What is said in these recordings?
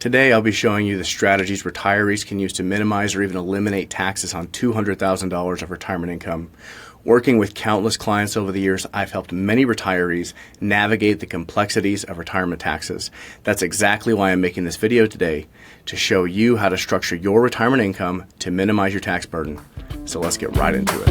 Today, I'll be showing you the strategies retirees can use to minimize or even eliminate taxes on $200,000 of retirement income. Working with countless clients over the years, I've helped many retirees navigate the complexities of retirement taxes. That's exactly why I'm making this video today, to show you how to structure your retirement income to minimize your tax burden. So let's get right into it.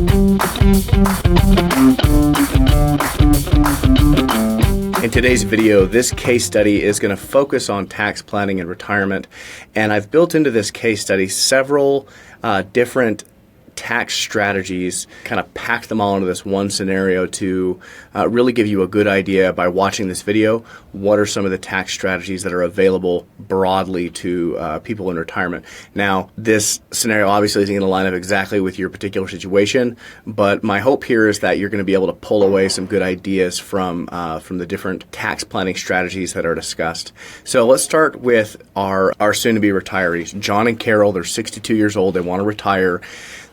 In today's video, this case study is going to focus on tax planning and retirement, and I've built into this case study several different tax strategies, kind of packed them all into this one scenario to really give you a good idea by watching this video. What are some of the tax strategies that are available broadly to people in retirement? Now, this scenario obviously isn't going to line up exactly with your particular situation, but my hope here is that you're going to be able to pull away some good ideas from the different tax planning strategies that are discussed. So let's start with our soon-to-be retirees. John and Carol, they're 62 years old. They want to retire.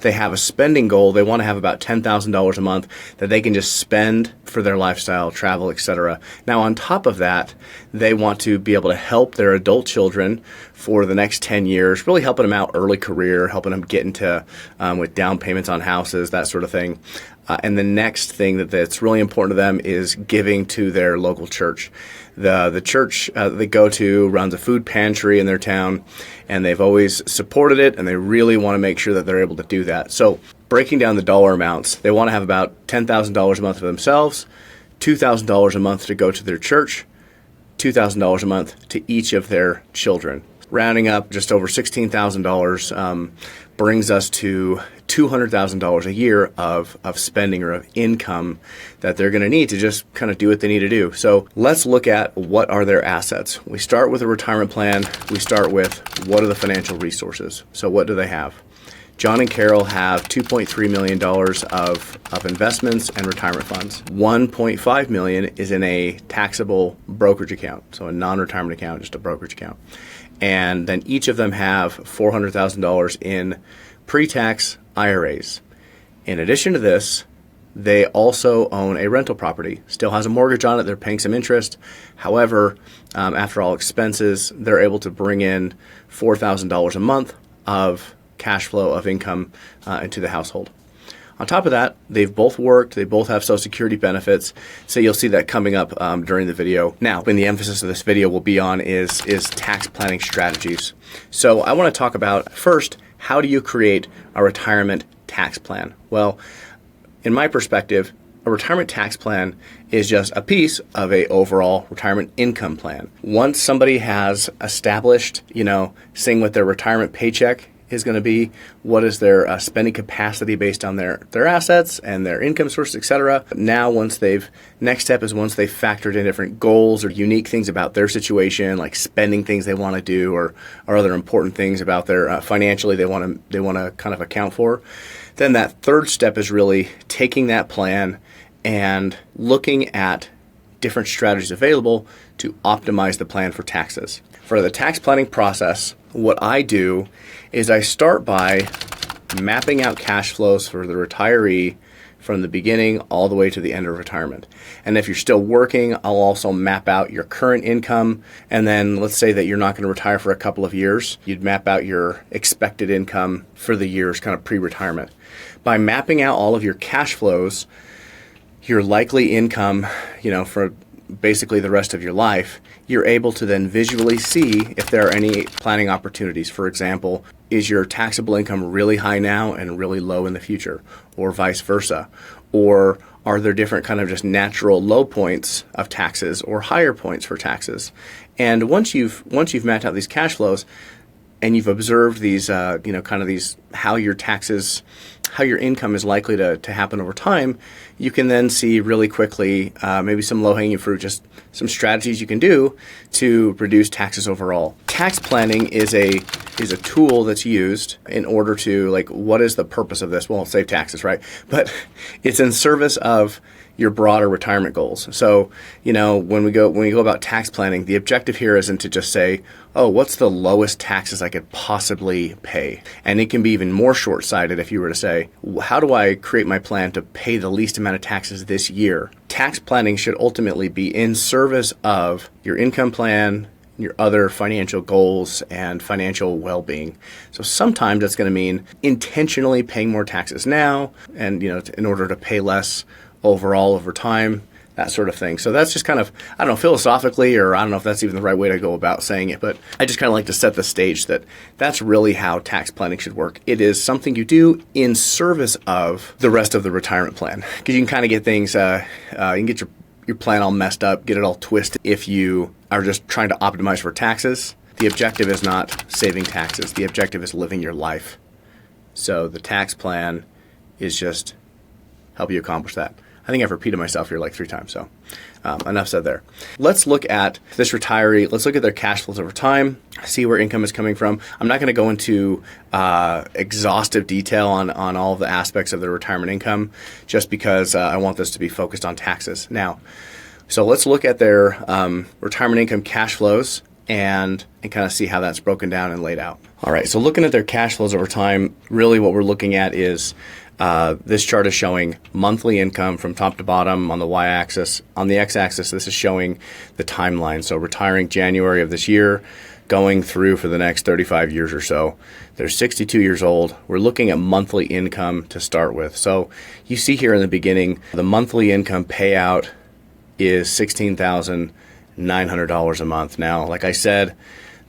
They have a spending goal. They want to have about $10,000 a month that they can just spend for their lifestyle, travel, etc. Now, on top of that, they want to be able to help their adult children for the next 10 years, really helping them out early career, helping them get into with down payments on houses, that sort of thing. And the next thing that's really important to them is giving to their local church. The church they go to runs a food pantry in their town, and they've always supported it, and they really want to make sure that they're able to do that. So breaking down the dollar amounts, they want to have about $10,000 a month for themselves, $2,000 a month to go to their church, $2,000 a month to each of their children. Rounding up, just over $16,000 brings us to $200,000 a year of spending or of income that they're going to need to just kind of do what they need to do. So let's look at what are their assets. We start with a retirement plan. We start with what are the financial resources. So what do they have? John and Carol have $2.3 million of investments and retirement funds. $1.5 million is in a taxable brokerage account, so a non-retirement account, just a brokerage account. And then each of them have $400,000 in pre-tax IRAs. In addition to this, they also own a rental property. Still has a mortgage on it. They're paying some interest. However, after all expenses, they're able to bring in $4,000 a month of cash flow of income into the household. On top of that, they've both worked, they both have Social Security benefits, so you'll see that coming up during the video. Now, when the emphasis of this video will be on is tax planning strategies. So I want to talk about, first, how do you create a retirement tax plan? Well, in my perspective, a retirement tax plan is just a piece of a overall retirement income plan. Once somebody has established, seeing what their retirement paycheck is going to be, what is their spending capacity based on their assets and their income sources, etc. Now, next step is once they've factored in different goals or unique things about their situation, like spending things they want to do or other important things about their financially they want to kind of account for. Then that third step is really taking that plan and looking at different strategies available to optimize the plan for taxes. For the tax planning process, what I do is I start by mapping out cash flows for the retiree from the beginning all the way to the end of retirement. And if you're still working, I'll also map out your current income. And then let's say that you're not going to retire for a couple of years. You'd map out your expected income for the years kind of pre-retirement. By mapping out all of your cash flows, your likely income, for basically the rest of your life, you're able to then visually see if there are any planning opportunities. For example, is your taxable income really high now and really low in the future, or vice versa? Or are there different kind of just natural low points of taxes or higher points for taxes? And once you've mapped out these cash flows and you've observed these, how your income is likely to happen over time, you can then see really quickly maybe some low-hanging fruit, just some strategies you can do to reduce taxes overall. Tax planning is a tool that's used in order to, what is the purpose of this? Well, save taxes, right? But it's in service of your broader retirement goals. So, when we go about tax planning, the objective here isn't to just say, oh, what's the lowest taxes I could possibly pay? And it can be even more short-sighted if you were to say, how do I create my plan to pay the least amount of taxes this year? Tax planning should ultimately be in service of your income plan, your other financial goals and financial well-being. So sometimes that's going to mean intentionally paying more taxes now and, in order to pay less overall over time, that sort of thing. So that's just kind of, I don't know, philosophically, or I don't know if that's even the right way to go about saying it, but I just kind of like to set the stage that that's really how tax planning should work. It is something you do in service of the rest of the retirement plan, because you can kind of get things, you can get your plan all messed up, get it all twisted if you are just trying to optimize for taxes. The objective is not saving taxes. The objective is living your life. So the tax plan is just help you accomplish that. I think I've repeated myself here like 3 times, so enough said there. Let's look at this retiree. Let's look at their cash flows over time, see where income is coming from. I'm not going to go into exhaustive detail on all of the aspects of their retirement income, just because I want this to be focused on taxes. Now, so let's look at their retirement income cash flows and kind of see how that's broken down and laid out. All right, so looking at their cash flows over time, really what we're looking at is this chart is showing monthly income from top to bottom on the y-axis. On the x-axis, this is showing the timeline. So retiring January of this year, going through for the next 35 years or so. They're 62 years old. We're looking at monthly income to start with. So you see here in the beginning, the monthly income payout is $16,900 a month. Now, like I said,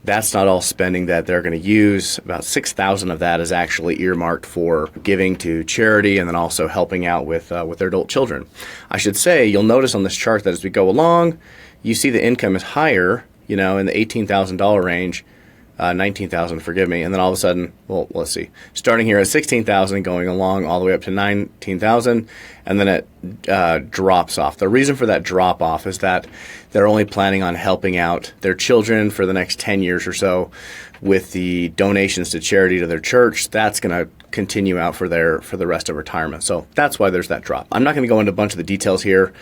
that's not all spending that they're going to use. About $6,000 of that is actually earmarked for giving to charity and then also helping out with their adult children. I should say, you'll notice on this chart that as we go along, you see the income is higher, in the $18,000 range, 19,000, forgive me, and then all of a sudden, well, let's see, starting here at 16,000, going along all the way up to 19,000, and then it drops off. The reason for that drop off is that they're only planning on helping out their children for the next 10 years or so with the donations to charity to their church. That's going to continue out for the rest of retirement. So that's why there's that drop. I'm not going to go into a bunch of the details here,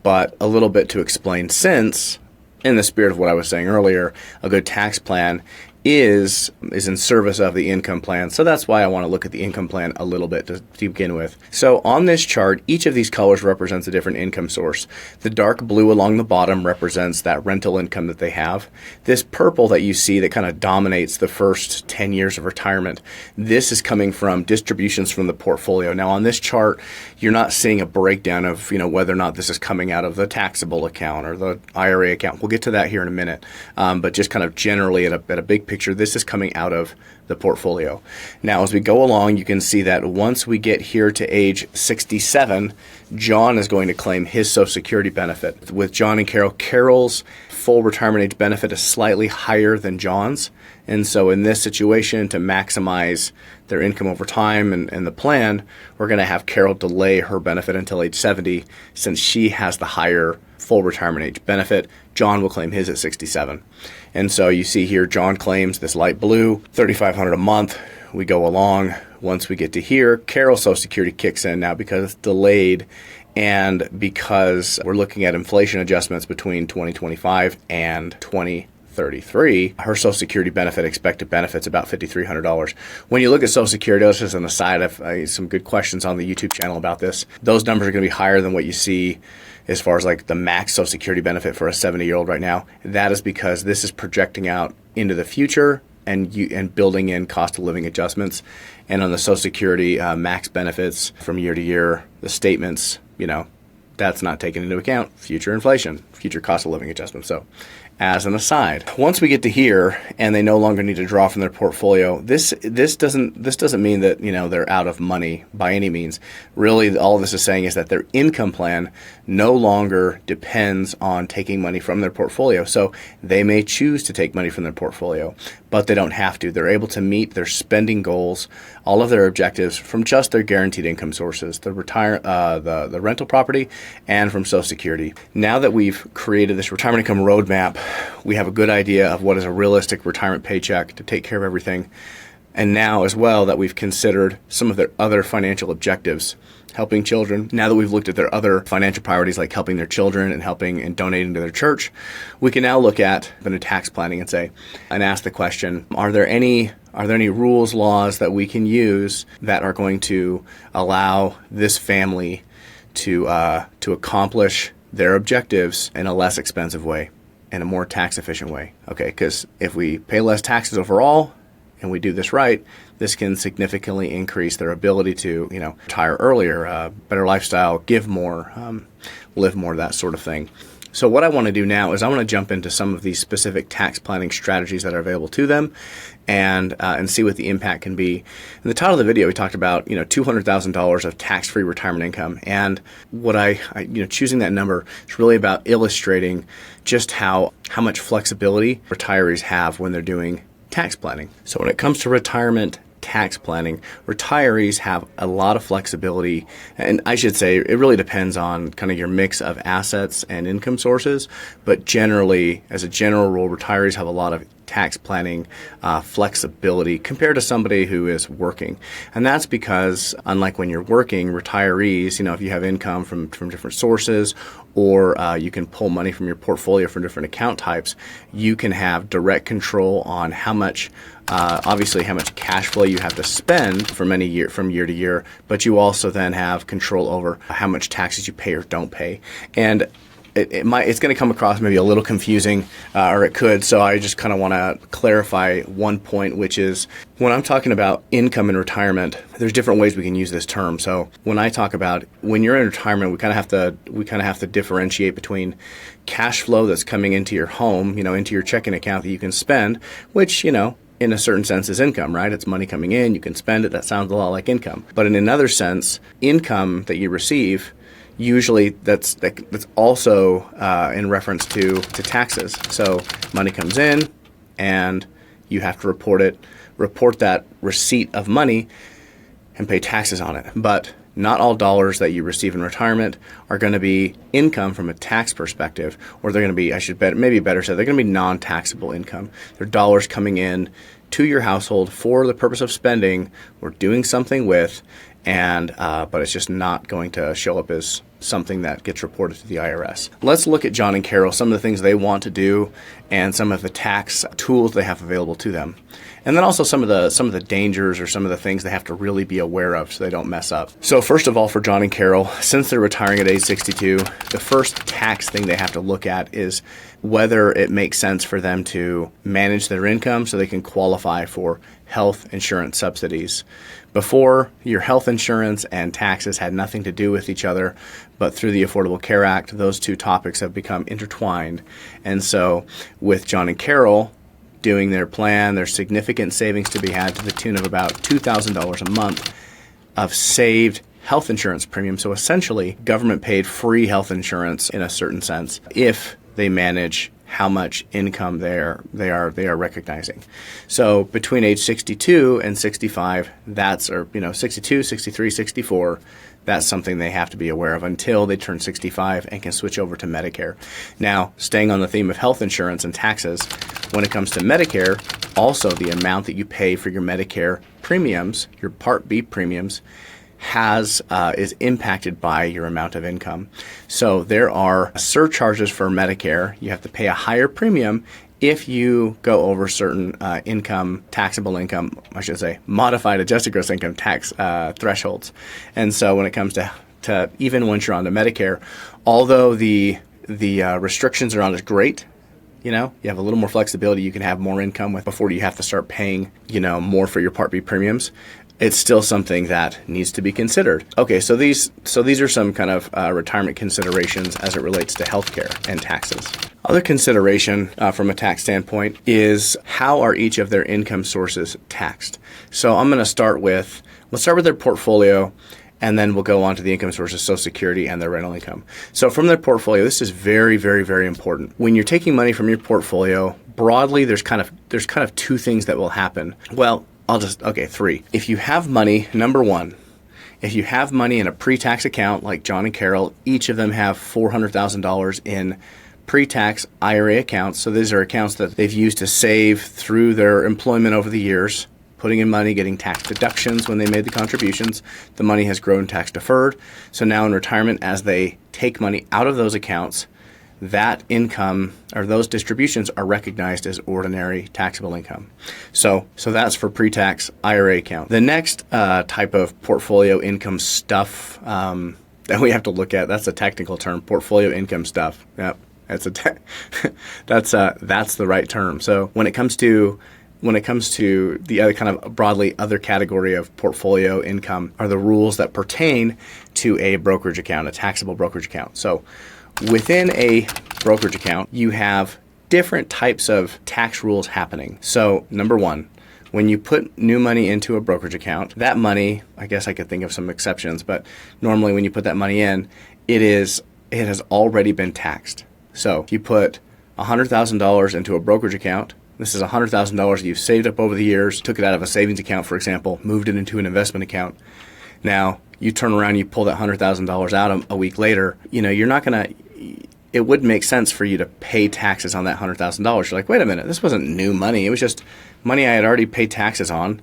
but a little bit to explain, since in the spirit of what I was saying earlier, a good tax plan is in service of the income plan. So that's why I want to look at the income plan a little bit to begin with. So on this chart, each of these colors represents a different income source. The dark blue along the bottom represents that rental income that they have. This purple that you see that kind of dominates the first 10 years of retirement, this is coming from distributions from the portfolio. Now on this chart, you're not seeing a breakdown of whether or not this is coming out of the taxable account or the IRA account. We'll get to that here in a minute. But just kind of generally at a big picture, this is coming out of the portfolio. Now, as we go along, you can see that once we get here to age 67, John is going to claim his Social Security benefit. With John and Carol, Carol's full retirement age benefit is slightly higher than John's. And so in this situation, to maximize their income over time and the plan, we're going to have Carol delay her benefit until age 70, since she has the higher full retirement age benefit. John will claim his at 67. And so you see here, John claims this light blue, $3,500 a month. We go along. Once we get to here, Carol's Social Security kicks in now because it's delayed and because we're looking at inflation adjustments between 2025 and 2033. Her Social Security benefit, expected benefit's about $5,300. When you look at Social Security, that's just an aside. I've some good questions on the YouTube channel about this. Those numbers are going to be higher than what you see as far as like the max Social Security benefit for a 70-year-old right now. That is because this is projecting out into the future and building in cost of living adjustments. And on the Social Security max benefits from year to year, the statements, that's not taken into account future inflation, future cost of living adjustments. So as an aside, once we get to here and they no longer need to draw from their portfolio, this doesn't mean that they're out of money by any means. Really, all this is saying is that their income plan no longer depends on taking money from their portfolio. So they may choose to take money from their portfolio, but they don't have to. They're able to meet their spending goals, all of their objectives from just their guaranteed income sources, the rental property, and from Social Security. Now that we've created this retirement income roadmap, we have a good idea of what is a realistic retirement paycheck to take care of everything. And now as well that we've considered some of their other financial objectives, helping children. Now that we've looked at their other financial priorities like helping their children and helping and donating to their church, we can now look at the tax planning and ask the question, are there any rules, laws that we can use that are going to allow this family to accomplish their objectives in a less expensive way? in a more tax efficient way. Okay, because if we pay less taxes overall and we do this right, this can significantly increase their ability to, retire earlier, better lifestyle, give more, live more, that sort of thing. So what I want to do now is I want to jump into some of these specific tax planning strategies that are available to them, and see what the impact can be. In the title of the video, we talked about $200,000 of tax-free retirement income, and what I choosing that number is really about illustrating just how much flexibility retirees have when they're doing tax planning. So when it comes to retirement tax planning, retirees have a lot of flexibility, and I should say it really depends on kind of your mix of assets and income sources, but generally, as a general rule, retirees have a lot of tax planning flexibility compared to somebody who is working. And that's because, unlike when you're working, retirees, if you have income from different sources, or you can pull money from your portfolio from different account types, you can have direct control on how much cash flow you have to spend from year to year, but you also then have control over how much taxes you pay or don't pay. And it's going to come across maybe a little confusing, or it could. So I just kind of want to clarify one point, which is when I'm talking about income in retirement, there's different ways we can use this term. So when I talk about when you're in retirement, we kind of have to differentiate between cash flow that's coming into your home, into your checking account that you can spend, which, in a certain sense is income, right? It's money coming in, you can spend it. That sounds a lot like income. But in another sense, income that you receive, usually that's also in reference to taxes. So money comes in and you have to report that receipt of money and pay taxes on it. But not all dollars that you receive in retirement are going to be income from a tax perspective, or they're going to be, they're going to be non-taxable income. They're dollars coming in to your household for the purpose of spending or doing something with, and but it's just not going to show up as something that gets reported to the IRS. Let's look at John and Carol, some of the things they want to do, and some of the tax tools they have available to them. And then also some of the dangers or some of the things they have to really be aware of so they don't mess up. So first of all, for John and Carol, since they're retiring at age 62, the first tax thing they have to look at is whether it makes sense for them to manage their income so they can qualify for health insurance subsidies. Before, your health insurance and taxes had nothing to do with each other, but through the Affordable Care Act, those two topics have become intertwined. And so with John and Carol doing their plan, there's significant savings to be had to the tune of about $2,000 a month of saved health insurance premium. So essentially, government paid free health insurance in a certain sense if they manage how much income they are recognizing. So between age 62 and 65, 62, 63, 64, that's something they have to be aware of until they turn 65 and can switch over to Medicare. Now, staying on the theme of health insurance and taxes, when it comes to Medicare, also the amount that you pay for your Medicare premiums, your Part B premiums, is impacted by your amount of income. So there are surcharges for Medicare. You have to pay a higher premium if you go over certain modified adjusted gross income tax thresholds. And so when it comes to even once you're on to Medicare, although the restrictions are not as great, you have a little more flexibility. You can have more income before you have to start paying, more for your Part B premiums. It's still something that needs to be considered. Okay, so these are some kind of retirement considerations as it relates to healthcare and taxes. Other consideration from a tax standpoint is how are each of their income sources taxed? So I'm going to start with their portfolio, and then we'll go on to the income sources, Social Security and their rental income. So from their portfolio, this is very, very, very important. When you're taking money from your portfolio, broadly, there's kind of two things that will happen. Well, three. If you have money, number one, if you have money in a pre-tax account like John and Carol, each of them have $400,000 in pre-tax IRA accounts. So these are accounts that they've used to save through their employment over the years, putting in money, getting tax deductions when they made the contributions. The money has grown tax deferred. So now in retirement, as they take money out of those accounts, that income or those distributions are recognized as ordinary taxable income. So that's for pre-tax IRA account. The next type of portfolio income stuff that we have to look at, that's a technical term, portfolio income stuff. Yep. That's that's the right term. So when it comes to the other kind of broadly other category of portfolio income are the rules that pertain to a brokerage account, a taxable brokerage account. So within a brokerage account, you have different types of tax rules happening. So number one, when you put new money into a brokerage account, that money, I guess I could think of some exceptions, but normally when you put that money in, it has already been taxed. So if you put $100,000 into a brokerage account, this is $100,000 that you've saved up over the years, took it out of a savings account, for example, moved it into an investment account. Now, you turn around, you pull that $100,000 out a week later, you're not going to, it wouldn't make sense for you to pay taxes on that $100,000. You're like, wait a minute, this wasn't new money. It was just money I had already paid taxes on,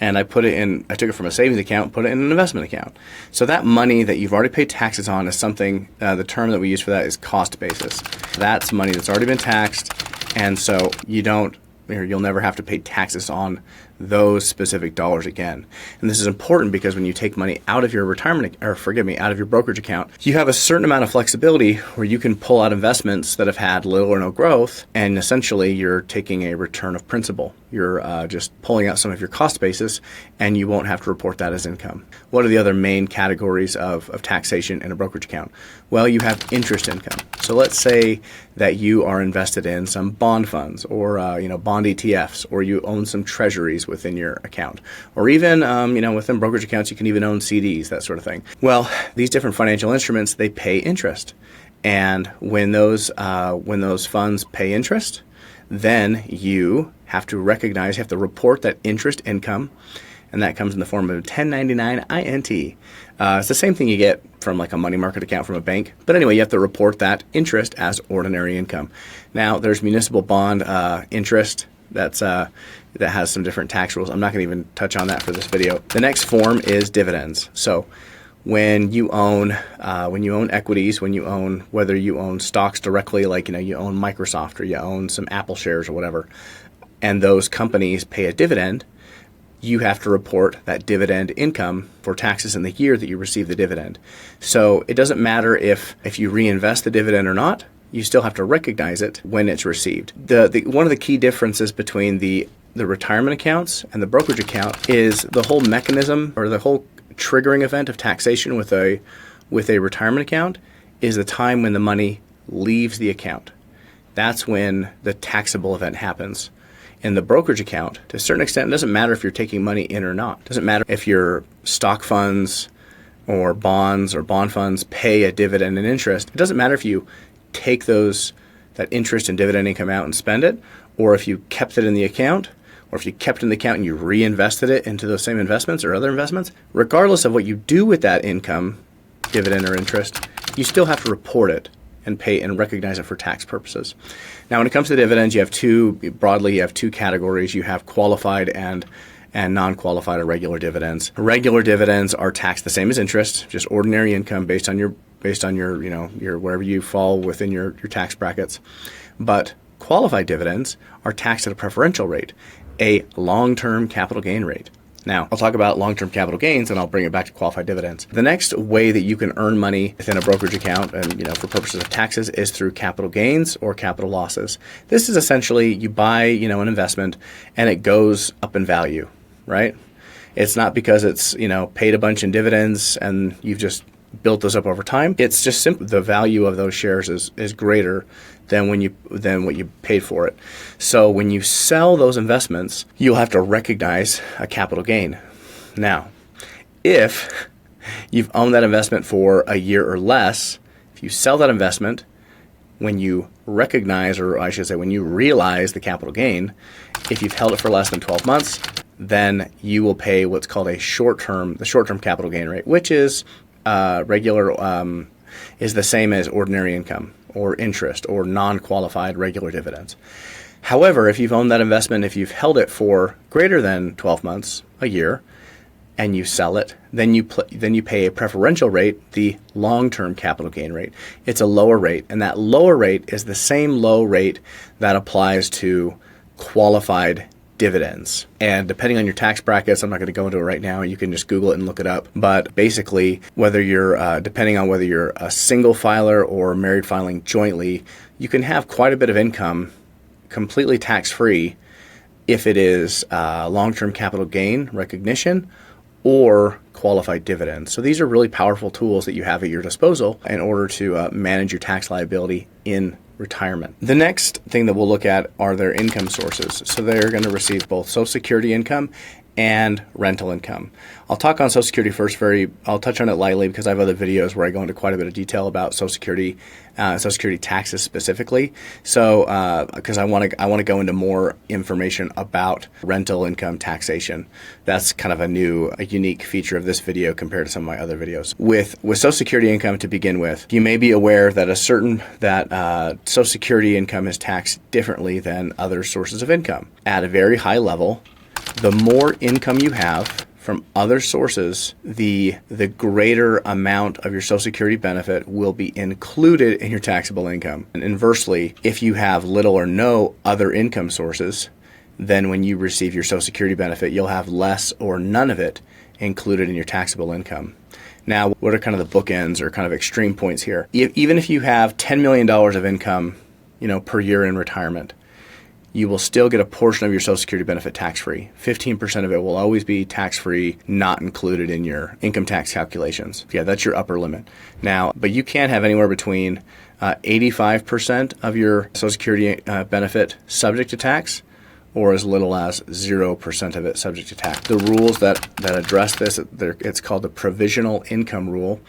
and I took it from a savings account and put it in an investment account. So that money that you've already paid taxes on is something, the term that we use for that is cost basis. That's money that's already been taxed, and so you'll never have to pay taxes on those specific dollars again. And this is important because when you take money out of your out of your brokerage account, you have a certain amount of flexibility where you can pull out investments that have had little or no growth, and essentially you're taking a return of principal. You're just pulling out some of your cost basis, and you won't have to report that as income. What are the other main categories of taxation in a brokerage account? Well, you have interest income. So let's say that you are invested in some bond funds or bond ETFs, or you own some treasuries within your account, or even within brokerage accounts you can even own CDs, that sort of thing. Well, these different financial instruments, they pay interest, and when those funds pay interest, then you have to report that interest income, and that comes in the form of a 1099 INT. It's the same thing you get from like a money market account from a bank. But anyway, you have to report that interest as ordinary income. Now, there's municipal bond interest that has some different tax rules. I'm not going to even touch on that for this video. The next form is dividends. So when you own equities, whether you own stocks directly, like you own Microsoft or you own some Apple shares or whatever, and those companies pay a dividend, you have to report that dividend income for taxes in the year that you receive the dividend. So it doesn't matter if you reinvest the dividend or not, you still have to recognize it when it's received. One of the key differences between the retirement accounts and the brokerage account is the whole mechanism, or the whole triggering event of taxation with a retirement account is the time when the money leaves the account. That's when the taxable event happens. In the brokerage account, to a certain extent, it doesn't matter if you're taking money in or not. It doesn't matter if your stock funds or bonds or bond funds pay a dividend and interest. It doesn't matter if you take that interest and dividend income out and spend it, or if you kept it in the account, or if you kept it in the account and you reinvested it into those same investments or other investments. Regardless of what you do with that income, dividend or interest, you still have to report it and pay and recognize it for tax purposes. Now, when it comes to dividends, you have two categories. You have qualified and non-qualified or regular dividends. Regular dividends are taxed the same as interest, just ordinary income based on your wherever you fall within your tax brackets. But qualified dividends are taxed at a preferential rate, a long-term capital gain rate. Now, I'll talk about long-term capital gains, and I'll bring it back to qualified dividends. The next way that you can earn money within a brokerage account, and for purposes of taxes, is through capital gains or capital losses. This is essentially you buy an investment, and it goes up in value, right? It's not because it's paid a bunch in dividends and you've just built those up over time. It's just simply the value of those shares is greater than what you paid for it. So when you sell those investments, you'll have to recognize a capital gain. Now, if you've owned that investment for a year or less, if you sell that investment, when you recognize, or I should say when you realize the capital gain, if you've held it for less than 12 months, then you will pay what's called the short-term capital gain rate, which is is the same as ordinary income or interest or non-qualified regular dividends. However, if you've owned that investment, if you've held it for greater than 12 months, a year, and you sell it, then you pay a preferential rate, the long-term capital gain rate. It's a lower rate, and that lower rate is the same low rate that applies to qualified dividends. And depending on your tax brackets, I'm not going to go into it right now, you can just Google it and look it up. But basically, whether you're depending on whether you're a single filer or married filing jointly, you can have quite a bit of income completely tax-free if it is long-term capital gain recognition or qualified dividends. So these are really powerful tools that you have at your disposal in order to manage your tax liability in retirement. The next thing that we'll look at are their income sources. So they're going to receive both Social Security income and rental income. I'll talk on Social Security first. I'll touch on it lightly because I have other videos where I go into quite a bit of detail about Social Security taxes specifically. So because I want to go into more information about rental income taxation. That's kind of a unique feature of this video compared to some of my other videos. With Social Security income to begin with, you may be aware that Social Security income is taxed differently than other sources of income. At a very high level, the more income you have from other sources, the greater amount of your Social Security benefit will be included in your taxable income. And inversely, if you have little or no other income sources, then when you receive your Social Security benefit, you'll have less or none of it included in your taxable income. Now, what are kind of the bookends or kind of extreme points here? Even if you have $10 million of income, per year in retirement, you will still get a portion of your Social Security benefit tax-free. 15% of it will always be tax-free, not included in your income tax calculations. Yeah, that's your upper limit. Now, but you can have anywhere between 85% of your Social Security benefit subject to tax, or as little as 0% of it subject to tax. The rules that address this, it's called the provisional income rule.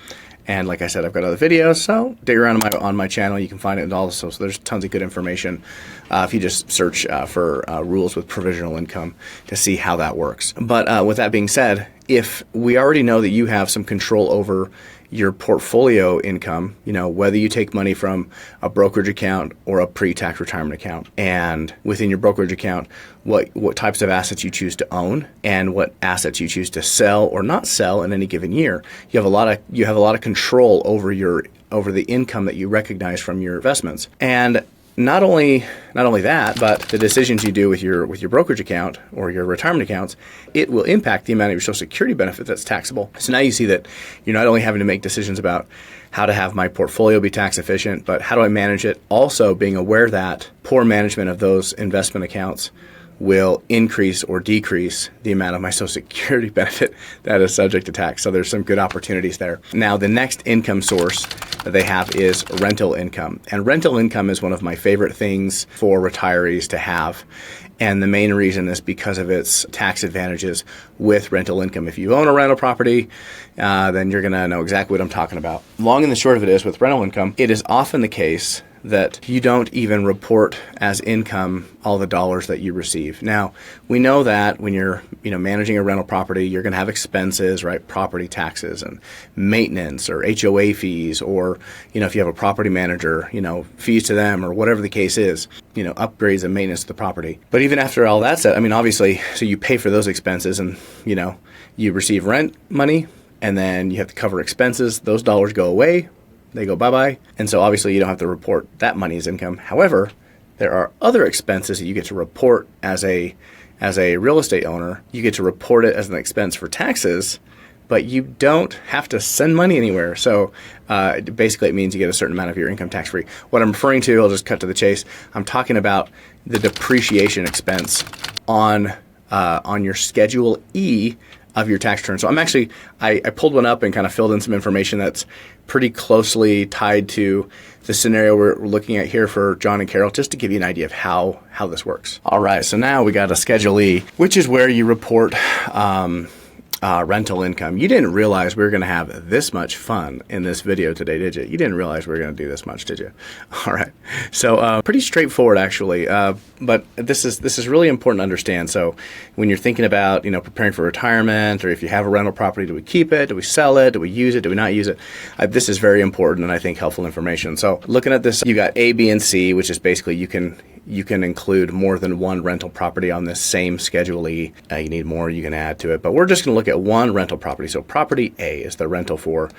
And like I said, I've got other videos, so dig around on my channel. You can find it in all. So there's tons of good information if you just search for rules with provisional income to see how that works. But with that being said, if we already know that you have some control over your portfolio income, whether you take money from a brokerage account or a pre-tax retirement account, and within your brokerage account, what types of assets you choose to own and what assets you choose to sell or not sell in any given year, you have a lot of control over the income that you recognize from your investments. And not only that, but the decisions you do with your brokerage account or your retirement accounts, it will impact the amount of your Social Security benefit that's taxable. So now you see that you're not only having to make decisions about how to have my portfolio be tax efficient, but how do I manage it? Also being aware that poor management of those investment accounts will increase or decrease the amount of my Social Security benefit that is subject to tax. So there's some good opportunities there. Now, the next income source that they have is rental income. And rental income is one of my favorite things for retirees to have. And the main reason is because of its tax advantages with rental income. If you own a rental property, then you're going to know exactly what I'm talking about. Long and the short of it is, with rental income, it is often the case that you don't even report as income all the dollars that you receive. Now, we know that when you're managing a rental property, you're going to have expenses, right? Property taxes and maintenance or HOA fees, or if you have a property manager, fees to them, or whatever the case is, upgrades and maintenance to the property. But even after all that said, obviously, so you pay for those expenses, and you receive rent money, and then you have to cover expenses. Those dollars go away. They go bye-bye. And so obviously you don't have to report that money as income. However, there are other expenses that you get to report as a real estate owner. You get to report it as an expense for taxes, but you don't have to send money anywhere. So basically it means you get a certain amount of your income tax-free. What I'm referring to, I'll just cut to the chase, I'm talking about the depreciation expense on your Schedule E of your tax return. So I pulled one up and kind of filled in some information that's pretty closely tied to the scenario we're looking at here for John and Carol, just to give you an idea of how this works. All right, so now we got a Schedule E, which is where you report rental income. You didn't realize we were going to have this much fun in this video today, did you? You didn't realize we were going to do this much, did you? All right. So pretty straightforward, actually. But this is really important to understand. So when you're thinking about preparing for retirement, or if you have a rental property, do we keep it? Do we sell it? Do we use it? Do we not use it? This is very important and I think helpful information. So looking at this, you got A, B, and C, which is basically you can include more than one rental property on this same Schedule E. You need more, you can add to it. But we're just going to look at one rental property. So property A is the rental for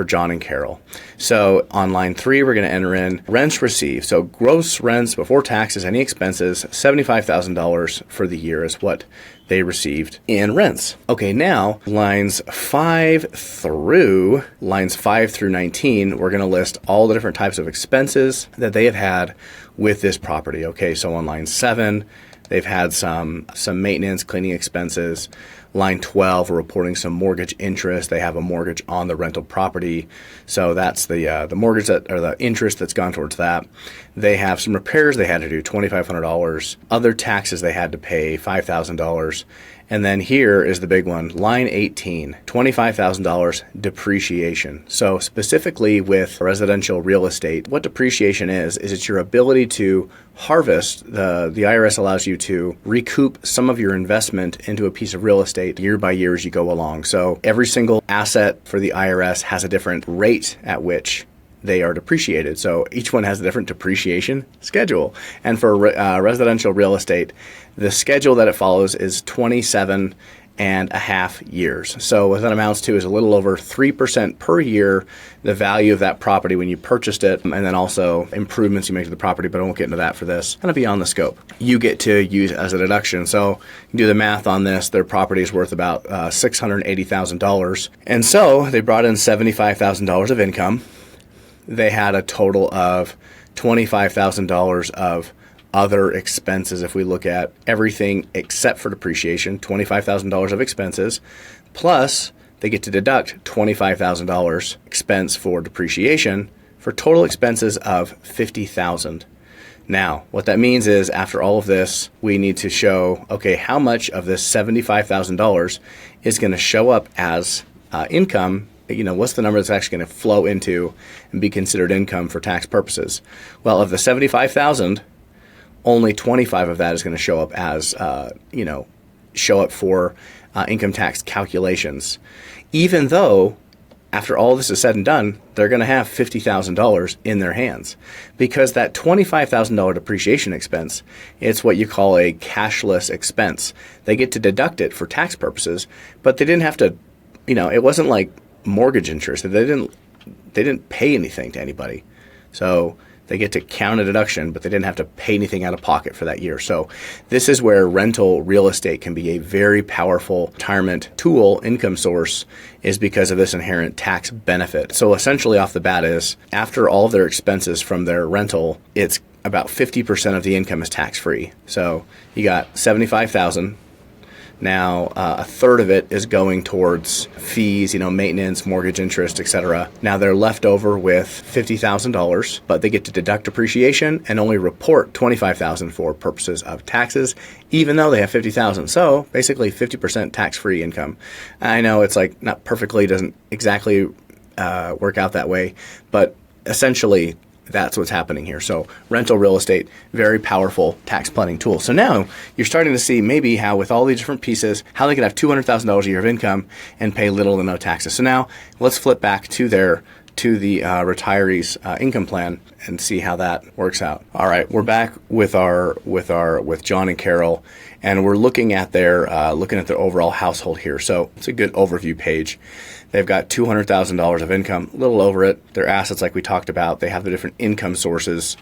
John and Carol. So on line 3, we're going to enter in rents received. So gross rents before taxes, any expenses, $75,000 for the year is what they received in rents. Okay, now lines 5 through 19, we're going to list all the different types of expenses that they have had with this property. Okay, so on line 7, they've had some maintenance, cleaning expenses. Line 12, we're reporting some mortgage interest. They have a mortgage on the rental property, so that's the mortgage or the interest that's gone towards that. They have some repairs they had to do, $2,500. Other taxes they had to pay, $5,000. And then here is the big one, line 18, $25,000 depreciation. So specifically with residential real estate, what depreciation is it's your ability to harvest. The IRS allows you to recoup some of your investment into a piece of real estate year by year as you go along. So every single asset for the IRS has a different rate at which they are depreciated. So each one has a different depreciation schedule. And for residential real estate, the schedule that it follows is 27.5 years. So what that amounts to is a little over 3% per year, the value of that property when you purchased it, and then also improvements you make to the property, but I won't get into that for this. Kind of beyond the scope. You get to use as a deduction. So you do the math on this, their property is worth about $680,000. And so they brought in $75,000 of income. They had a total of $25,000 of other expenses. If we look at everything except for depreciation, $25,000 of expenses, plus they get to deduct $25,000 expense for depreciation for total expenses of $50,000. Now, what that means is after all of this, we need to show, okay, how much of this $75,000 is going to show up as income. What's the number that's actually going to flow into and be considered income for tax purposes? Well, of the $75,000, only 25 of that is going to show up as, show up for income tax calculations. Even though, after all this is said and done, they're going to have $50,000 in their hands. Because that $25,000 depreciation expense, it's what you call a cashless expense. They get to deduct it for tax purposes, but they didn't have to, it wasn't like mortgage interest. They didn't pay anything to anybody. So they get to count a deduction, but they didn't have to pay anything out of pocket for that year. So this is where rental real estate can be a very powerful retirement tool, income source, is because of this inherent tax benefit. So essentially off the bat is after all of their expenses from their rental, it's about 50% of the income is tax-free. So you got $75,000. Now, a third of it is going towards fees, maintenance, mortgage interest, etc. Now, they're left over with $50,000, but they get to deduct depreciation and only report $25,000 for purposes of taxes, even though they have $50,000. So, basically, 50% tax-free income. I know it's not perfectly, doesn't exactly work out that way, but essentially, that's what's happening here. So rental real estate, very powerful tax planning tool. So now you're starting to see maybe how with all these different pieces, how they can have $200,000 a year of income and pay little to no taxes. So now let's flip back to the retirees' income plan and see how that works out. All right, we're back with John and Carol, and we're looking at their overall household here. So it's a good overview page. They've got $200,000 of income, a little over it. Their assets, like we talked about, they have the different income sources.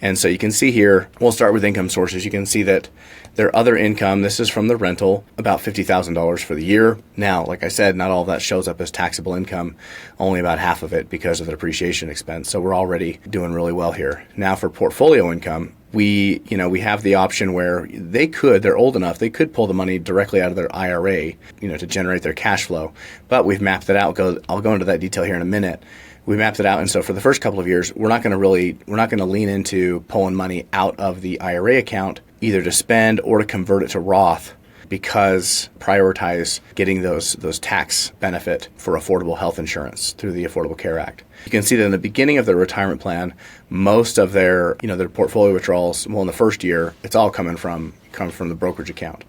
And so you can see here, we'll start with income sources. You can see that their other income, this is from the rental, about $50,000 for the year. Now, like I said, not all of that shows up as taxable income, only about half of it because of the depreciation expense. So we're already doing really well here. Now for portfolio income, we have the option where they're old enough, they could pull the money directly out of their IRA, to generate their cash flow. But we've mapped it out. I'll go into that detail here in a minute. We mapped it out, and so for the first couple of years, we're not going to lean into pulling money out of the IRA account either to spend or to convert it to Roth, because prioritize getting those tax benefit for affordable health insurance through the Affordable Care Act. You can see that in the beginning of their retirement plan, most of their portfolio withdrawals, in the first year, it's all coming from the brokerage account.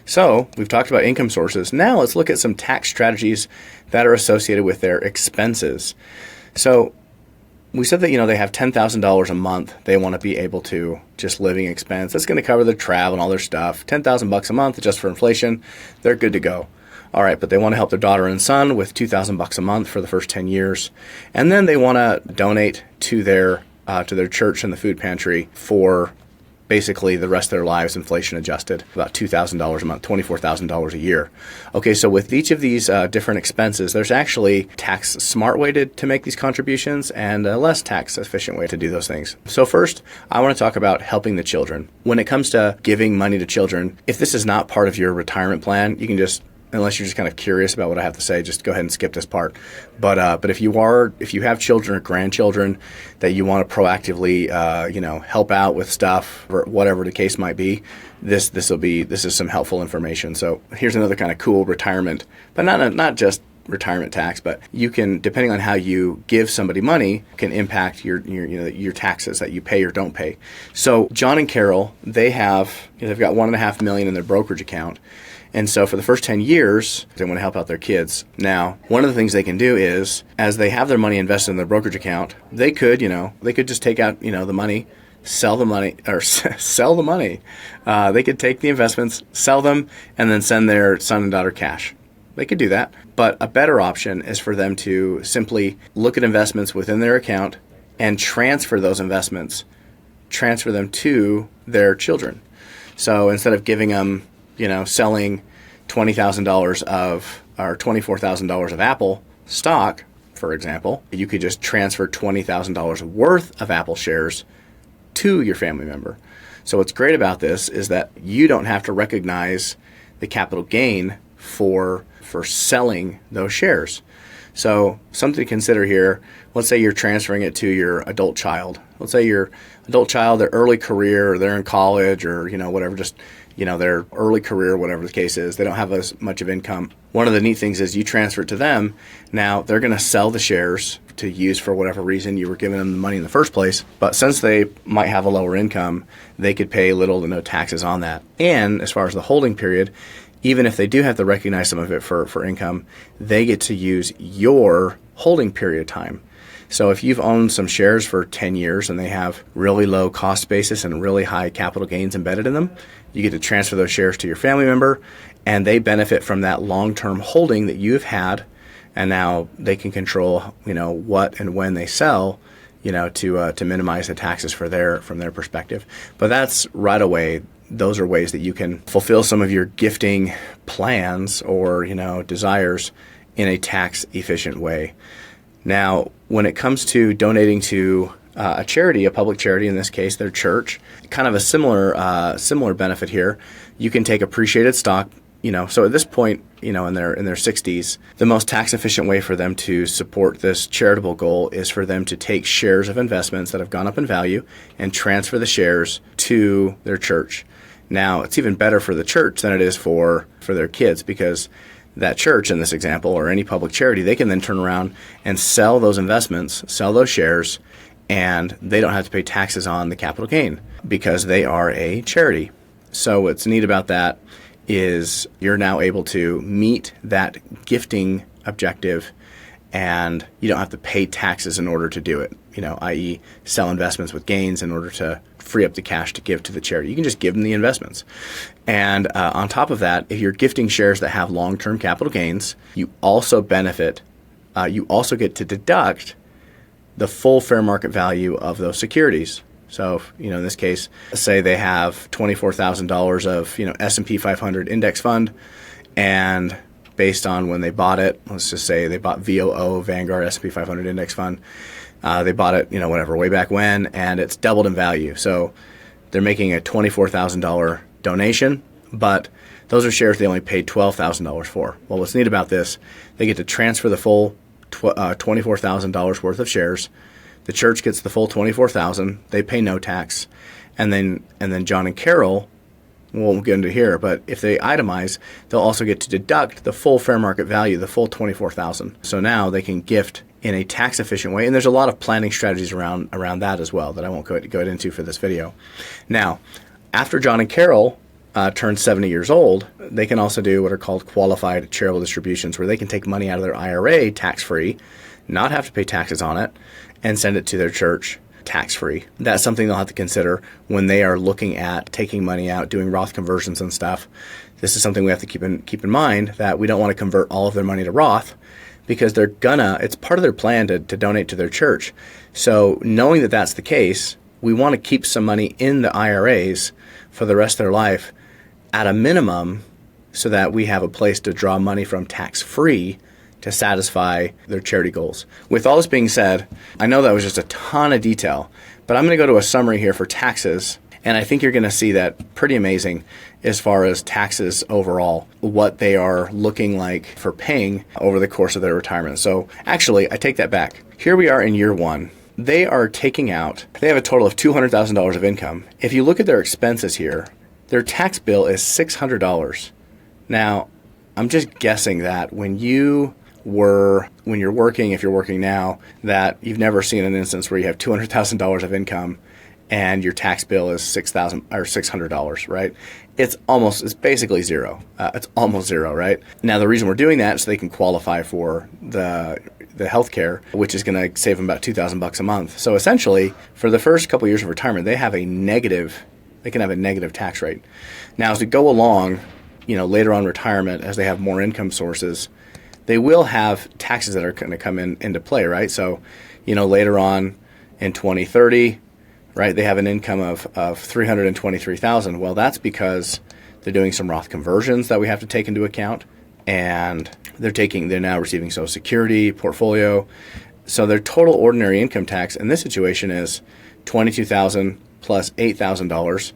So we've talked about income sources. Now let's look at some tax strategies that are associated with their expenses. So we said that, they have $10,000 a month they want to be able to just living expense. That's going to cover their travel and all their stuff. $10,000 a month just for inflation. They're good to go. All right, but they want to help their daughter and son with $2,000 a month for the first 10 years. And then they want to donate to their church and the food pantry for basically the rest of their lives, inflation adjusted, about $2,000 a month, $24,000 a year. Okay, so with each of these different expenses, there's actually tax smart way to make these contributions and a less tax efficient way to do those things. So first, I want to talk about helping the children. When it comes to giving money to children, if this is not part of your retirement plan, you can just, unless you're just kind of curious about what I have to say, just go ahead and skip this part. But if you have children or grandchildren that you want to proactively, help out with stuff or whatever the case might be, this is some helpful information. So here's another kind of cool retirement, but not just retirement tax, but you can, depending on how you give somebody money, can impact your taxes that you pay or don't pay. So John and Carol, they've got $1.5 million in their brokerage account. And so for the first 10 years, they want to help out their kids. Now, one of the things they can do is, as they have their money invested in their brokerage account, they could just take out, the money, sell the money, or sell the money. They could take the investments, sell them, and then send their son and daughter cash. They could do that. But a better option is for them to simply look at investments within their account and transfer those investments, transfer them to their children. So instead of giving them, selling $20,000 or $24,000 of Apple stock, for example, you could just transfer $20,000 worth of Apple shares to your family member. So what's great about this is that you don't have to recognize the capital gain for selling those shares. So something to consider here, let's say you're transferring it to your adult child. Let's say your adult child, their early career, or they're in college or, whatever, just, their early career, whatever the case is, they don't have as much of income. One of the neat things is you transfer it to them. Now they're going to sell the shares to use for whatever reason you were giving them the money in the first place. But since they might have a lower income, they could pay little to no taxes on that. And as far as the holding period, even if they do have to recognize some of it for income, they get to use your holding period time. So if you've owned some shares for 10 years and they have really low cost basis and really high capital gains embedded in them, you get to transfer those shares to your family member, and they benefit from that long-term holding that you've had, and now they can control, what and when they sell, to minimize the taxes from their perspective. But that's right away. Those are ways that you can fulfill some of your gifting plans or, desires in a tax efficient way. Now, when it comes to donating to a charity, a public charity, in this case, their church, kind of a similar benefit here. You can take appreciated stock, so at this point, in their 60s, the most tax efficient way for them to support this charitable goal is for them to take shares of investments that have gone up in value and transfer the shares to their church. Now, it's even better for the church than it is for their kids, because that church, in this example, or any public charity, they can then turn around and sell those investments, sell those shares, and they don't have to pay taxes on the capital gain because they are a charity. So what's neat about that is you're now able to meet that gifting objective, and you don't have to pay taxes in order to do it, i.e. sell investments with gains in order to free up the cash to give to the charity. You can just give them the investments. And on top of that, if you're gifting shares that have long-term capital gains, you also benefit, you also get to deduct the full fair market value of those securities. So, in this case, say they have $24,000 of, S&P 500 index fund, and based on when they bought it, let's just say they bought VOO, Vanguard S&P 500 index fund. They bought it, way back when, and it's doubled in value. So they're making a $24,000 donation, but those are shares they only paid $12,000 for. Well, what's neat about this, they get to transfer the full $24,000 worth of shares. The church gets the full $24,000. They pay no tax. And then John and Carol, we won't get into here, but if they itemize, they'll also get to deduct the full fair market value, the full $24,000. So now they can gift in a tax efficient way. And there's a lot of planning strategies around that as well that I won't go into for this video. Now, after John and Carol turn 70 years old, they can also do what are called qualified charitable distributions, where they can take money out of their IRA tax-free, not have to pay taxes on it, and send it to their church tax-free. That's something they'll have to consider when they are looking at taking money out, doing Roth conversions and stuff. This is something we have to keep in mind, that we don't want to convert all of their money to Roth, because it's part of their plan to donate to their church. So knowing that that's the case, we want to keep some money in the IRAs for the rest of their life at a minimum so that we have a place to draw money from tax-free to satisfy their charity goals. With all this being said, I know that was just a ton of detail, but I'm going to go to a summary here for taxes, and I think you're going to see that pretty amazing as far as taxes overall, what they are looking like for paying over the course of their retirement. So actually, I take that back. Here we are in year one. They are taking out, they have a total of $200,000 of income. If you look at their expenses here, their tax bill is $600. Now, I'm just guessing that when you're working, if you're working now, that you've never seen an instance where you have $200,000 of income and your tax bill is $600, right? It's basically zero. It's almost zero, right? Now, the reason we're doing that is so they can qualify for the health care, which is going to save them about $2,000 a month. So essentially, for the first couple of years of retirement, they can have a negative tax rate. Now, as we go along, later on retirement, as they have more income sources, they will have taxes that are going to come into play, right? So, later on in 2030, right, they have an income of $323,000. Well, that's because they're doing some Roth conversions that we have to take into account, and they're now receiving Social Security, portfolio. So their total ordinary income tax in this situation is $22,000 plus $8,000.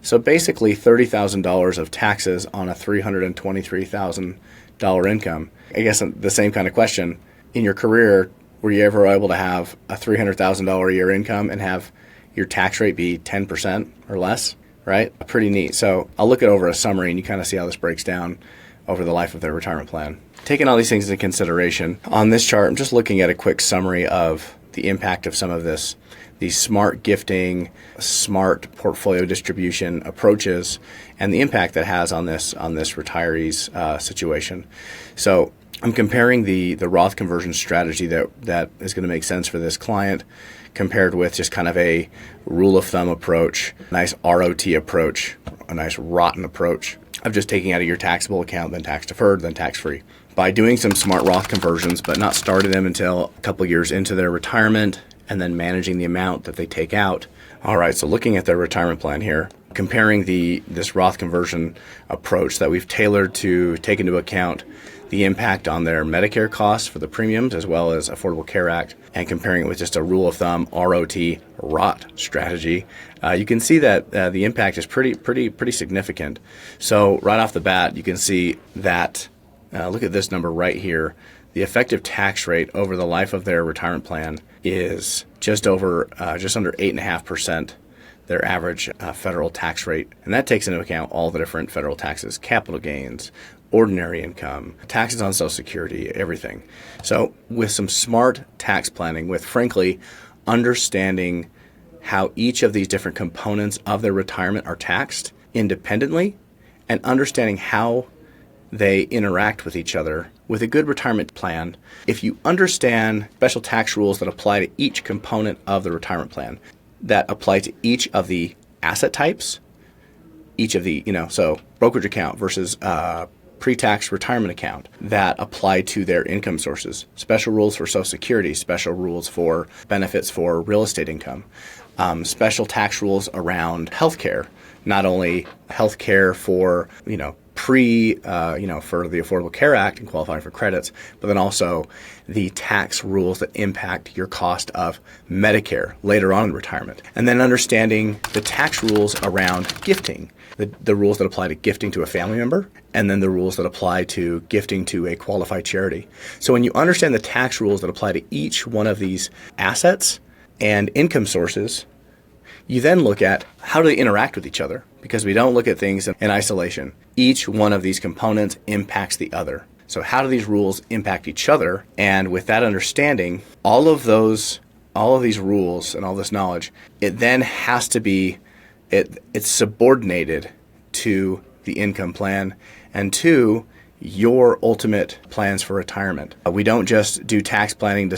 So basically $30,000 of taxes on a $323,000 income. I guess the same kind of question. In your career, were you ever able to have a $300,000 a year income and have your tax rate be 10% or less, right? Pretty neat. So I'll look it over a summary and you kind of see how this breaks down over the life of their retirement plan. Taking all these things into consideration, on this chart, I'm just looking at a quick summary of the impact of some of these smart gifting, smart portfolio distribution approaches, and the impact that has on this retiree's situation. So I'm comparing the Roth conversion strategy that is going to make sense for this client compared with just kind of a rule of thumb approach, nice ROT approach, a nice rotten approach of just taking out of your taxable account, then tax deferred, then tax free. By doing some smart Roth conversions, but not starting them until a couple years into their retirement, and then managing the amount that they take out. All right, so looking at their retirement plan here, comparing this Roth conversion approach that we've tailored to take into account the impact on their Medicare costs for the premiums as well as Affordable Care Act, and comparing it with just a rule of thumb ROT strategy, you can see that the impact is pretty significant. So right off the bat, you can see that, look at this number right here, the effective tax rate over the life of their retirement plan is just under 8.5%, their average federal tax rate. And that takes into account all the different federal taxes, capital gains, ordinary income, taxes on Social Security, everything. So with some smart tax planning, with frankly understanding how each of these different components of their retirement are taxed independently, and understanding how they interact with each other, with a good retirement plan, if you understand special tax rules that apply to each component of the retirement plan, that apply to each of the asset types, each of the, so brokerage account versus pre-tax retirement account, that apply to their income sources, special rules for Social Security, special rules for benefits for real estate income, special tax rules around healthcare, not only healthcare for, for the Affordable Care Act and qualifying for credits, but then also the tax rules that impact your cost of Medicare later on in retirement. And then understanding the tax rules around gifting, the rules that apply to gifting to a family member, and then the rules that apply to gifting to a qualified charity. So when you understand the tax rules that apply to each one of these assets and income sources, you then look at how do they interact with each other, because we don't look at things in isolation. Each one of these components impacts the other. So how do these rules impact each other? And with that understanding, all of these rules and all this knowledge, it then has to be, it's subordinated to the income plan and to your ultimate plans for retirement. We don't just do tax planning to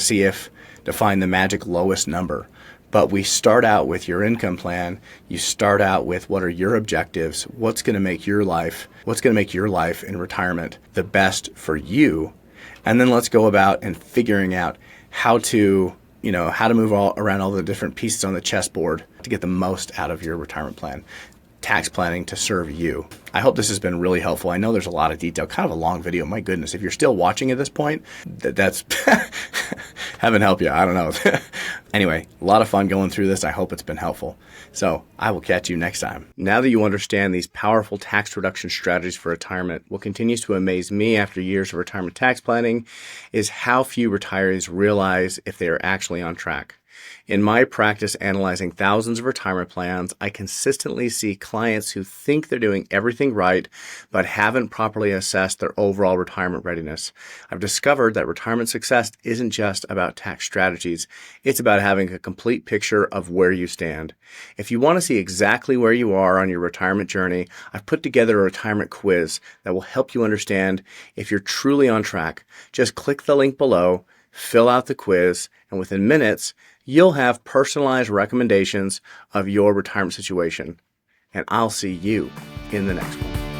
find the magic lowest number. But we start out with your income plan. You start out with what are your objectives, what's going to make your life in retirement the best for you. And then let's go about and figuring out how to how to move around all the different pieces on the chessboard to get the most out of your retirement plan. Tax planning to serve you. I hope this has been really helpful. I know there's a lot of detail, kind of a long video. My goodness, if you're still watching at this point, that's heaven help you. I don't know. Anyway, a lot of fun going through this. I hope it's been helpful. So I will catch you next time. Now that you understand these powerful tax reduction strategies for retirement, what continues to amaze me after years of retirement tax planning is how few retirees realize if they are actually on track. In my practice analyzing thousands of retirement plans, I consistently see clients who think they're doing everything right, but haven't properly assessed their overall retirement readiness. I've discovered that retirement success isn't just about tax strategies. It's about having a complete picture of where you stand. If you want to see exactly where you are on your retirement journey, I've put together a retirement quiz that will help you understand if you're truly on track. Just click the link below, fill out the quiz, and within minutes, you'll have personalized recommendations of your retirement situation. And I'll see you in the next one.